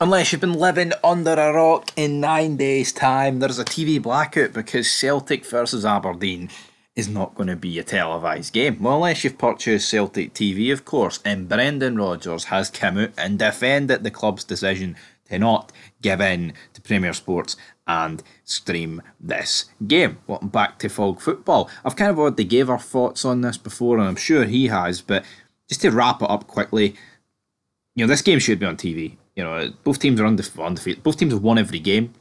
Unless you've been living under a rock in 9 days' time, there's a TV blackout because Celtic versus Aberdeen is not going to be a televised game. Well, unless you've purchased Celtic TV, of course, and Brendan Rodgers has come out and defended the club's decision to not give in to Premier Sports and stream this game. Welcome back to Fog Football. I've kind of already gave our thoughts on this before, and I'm sure he has, but just to wrap it up quickly, this game should be on TV. Both teams are undefeated. Both teams have won every game.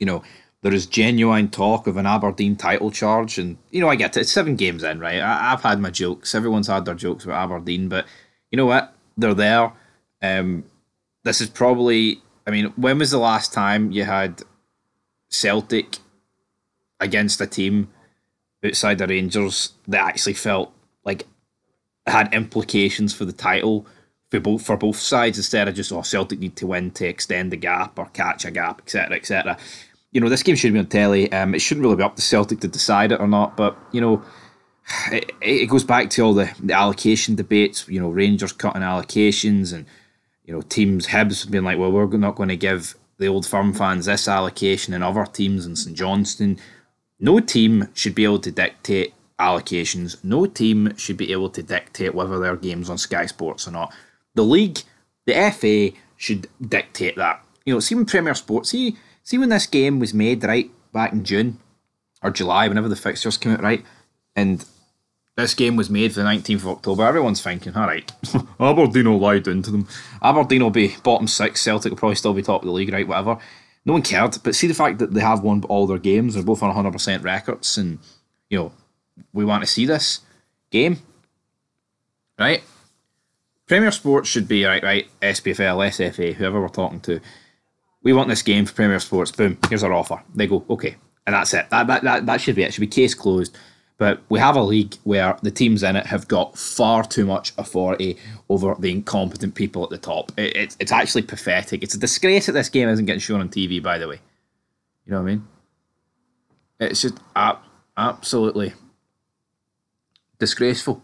There is genuine talk of an Aberdeen title charge, and I get it. It's 7 games in, right? I've had my jokes. Everyone's had their jokes about Aberdeen, but you know what? They're there. This is probably. When was the last time you had Celtic against a team outside the Rangers that actually felt like it had implications for the title? For both sides, instead of just Celtic need to win to extend the gap or catch a gap, etc., etc. This game should be on telly. It shouldn't really be up to Celtic to decide it or not, but it goes back to all the allocation debates. Rangers cutting allocations, and teams Hibs being like, well, we're not going to give the Old Firm fans this allocation, and other teams in St Johnstone. No team should be able to dictate allocations. No team should be able to dictate whether their game's on Sky Sports or not. The league, the FA, should dictate that. See when Premier Sports, see when this game was made, right, back in June or July, whenever the fixtures came out, right, and this game was made for the 19th of October, everyone's thinking, all right, Aberdeen will lie down to them. Aberdeen will be bottom 6, Celtic will probably still be top of the league, right, whatever. No one cared, but see the fact that they have won all their games, they're both on 100% records, and, we want to see this game, right? Premier Sports should be, right, SPFL, SFA, whoever we're talking to. We want this game for Premier Sports. Boom, here's our offer. They go, okay. And that's it. That should be it. It should be case closed. But we have a league where the teams in it have got far too much authority over the incompetent people at the top. It's actually pathetic. It's a disgrace that this game isn't getting shown on TV, by the way. You know what I mean? It's just absolutely disgraceful.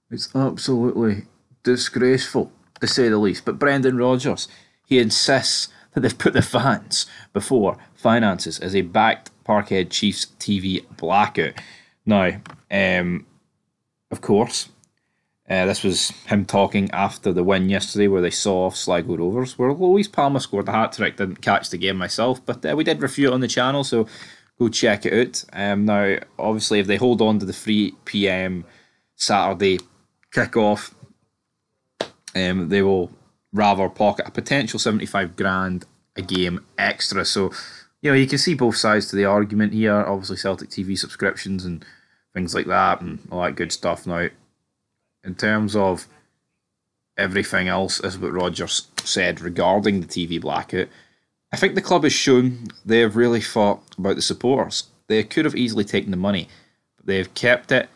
It's absolutely disgraceful, to say the least. But Brendan Rodgers, he insists that they've put the fans before finances as he backed Parkhead Chiefs TV blackout. Now, of course, this was him talking after the win yesterday where they saw off Sligo Rovers, where Louise Palmer scored a hat-trick. Didn't catch the game myself, but we did review it on the channel, so go check it out. Now, obviously, if they hold on to the 3 p.m. Saturday kick-off, they will rather pocket a potential 75 grand a game extra. So, you can see both sides to the argument here. Obviously, Celtic TV subscriptions and things like that and all that good stuff. Now, in terms of everything else, is what Rodgers said regarding the TV blackout. I think the club has shown they have really thought about the supporters. They could have easily taken the money, but they've kept it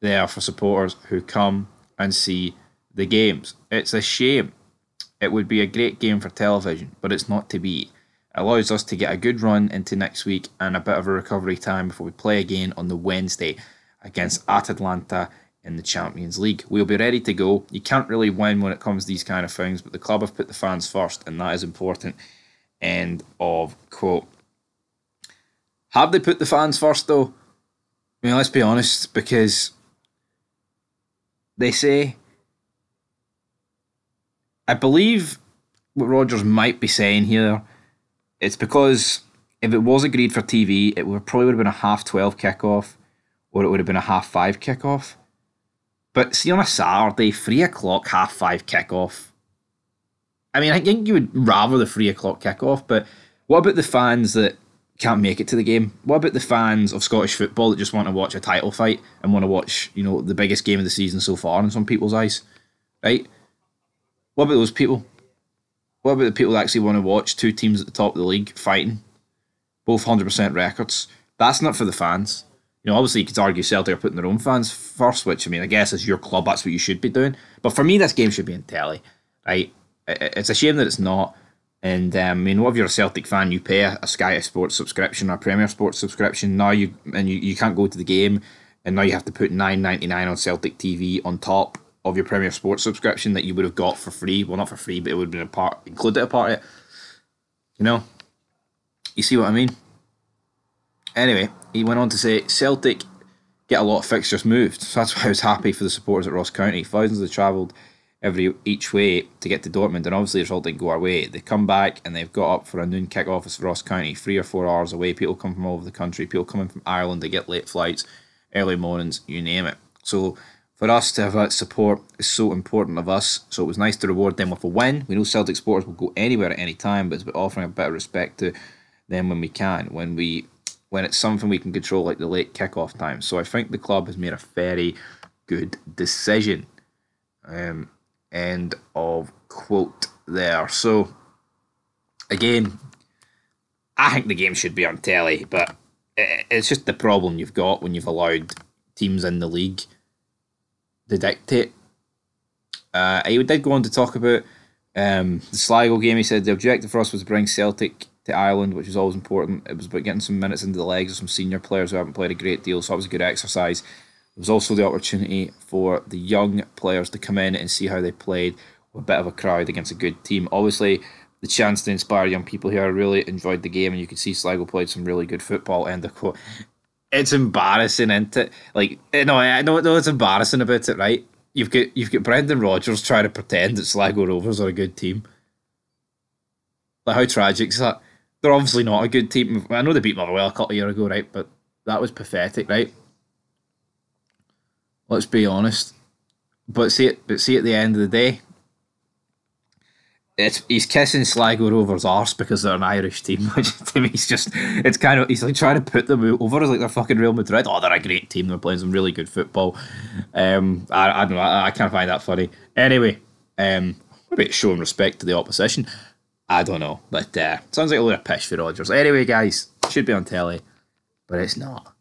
there for supporters who come and see the games. It's a shame. It would be a great game for television, but it's not to be. It allows us to get a good run into next week and a bit of a recovery time before we play again on the Wednesday against Atalanta in the Champions League. We'll be ready to go. You can't really win when it comes to these kind of things, but the club have put the fans first, and that is important. End of quote. Have they put the fans first, though? Let's be honest, because they say, I believe what Rodgers might be saying here, it's because if it was agreed for TV, it probably would have been a 12:30 kickoff, or it would have been a 5:30 kickoff. But see, on a Saturday, 3:00, 5:30 kickoff. I think you would rather the 3:00 kickoff, but what about the fans that can't make it to the game? What about the fans of Scottish football that just want to watch a title fight and want to watch, the biggest game of the season so far in some people's eyes, right? What about those people? What about the people that actually want to watch 2 teams at the top of the league fighting, both 100% records? That's not for the fans. Obviously you could argue Celtic are putting their own fans first, which, I guess as your club, that's what you should be doing. But for me, this game should be in telly, right? It's a shame that it's not. And what if you're a Celtic fan, you pay a Sky Sports subscription or a Premier Sports subscription, now you can't go to the game, and now you have to put $9.99 on Celtic TV on top of your Premier Sports subscription that you would have got for free. Well, not for free, but it would have been included a part of it. You know? You see what I mean? Anyway, he went on to say Celtic get a lot of fixtures moved. So that's why I was happy for the supporters at Ross County. Thousands have travelled each way to get to Dortmund, and obviously the result didn't go our way. They come back and they've got up for a noon kick-off at Ross County, 3 or 4 hours away. People come from all over the country. People coming from Ireland. They get late flights, early mornings, you name it. So for us to have that support is so important of us. So it was nice to reward them with a win. We know Celtic supporters will go anywhere at any time, but it's about offering a bit of respect to them when we can, when it's something we can control, like the late kick-off time. So I think the club has made a very good decision. End of quote there. So again, I think the game should be on telly, but it's just the problem you've got when you've allowed teams in the league to dictate. He did go on to talk about the Sligo game. He said the objective for us was to bring Celtic to Ireland, which was always important. It was about getting some minutes into the legs of some senior players who haven't played a great deal, so that was a good exercise. There was also the opportunity for the young players to come in and see how they played with a bit of a crowd against a good team. Obviously, the chance to inspire young people here. I really enjoyed the game, and you could see Sligo played some really good football. End of quote. It's embarrassing, isn't it? Like, no, I know it's embarrassing about it, right? You've got Brendan Rodgers trying to pretend that Sligo Rovers are a good team. Like, how tragic is that? They're obviously not a good team. I know they beat Motherwell a couple of years ago, right? But that was pathetic, right? Let's be honest. But see at the end of the day, he's kissing Sligo Rovers' arse because they're an Irish team, which to me is just, he's like trying to put them over as like they're fucking Real Madrid. Oh, they're a great team. They're playing some really good football. I don't know. I can't find that funny. Anyway, maybe it's showing respect to the opposition. I don't know, but sounds like a load of pish for Rodgers. Anyway, guys, should be on telly, but it's not.